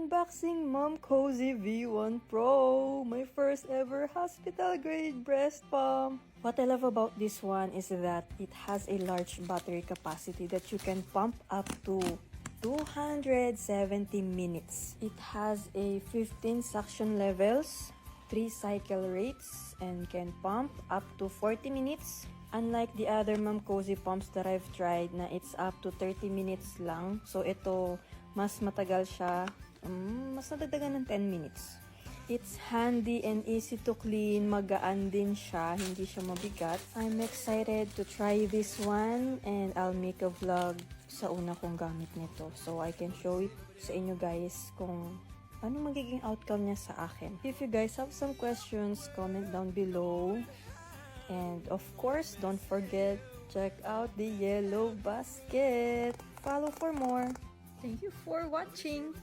Unboxing Mom Cozy V1 Pro, my first ever hospital grade breast pump. What I love about this one is that it has a large battery capacity that you can pump up to 270 minutes. It has a 15 suction levels, 3 cycle rates, and can pump up to 40 minutes. Unlike the other Mom Cozy pumps that I've tried na it's up to 30 minutes lang. So ito, mas matagal siya. Mas nadagdagan ng 10 minutes. It's handy and easy to clean. Magaan din siya. Hindi siya mabigat. I'm excited to try this one and I'll make a vlog sa una kong gamit nito. So I can show it sa inyo guys kung ano magiging outcome niya sa akin. If you guys have some questions, comment down below. And of course, don't forget, check out the yellow basket. Follow for more. Thank you for watching.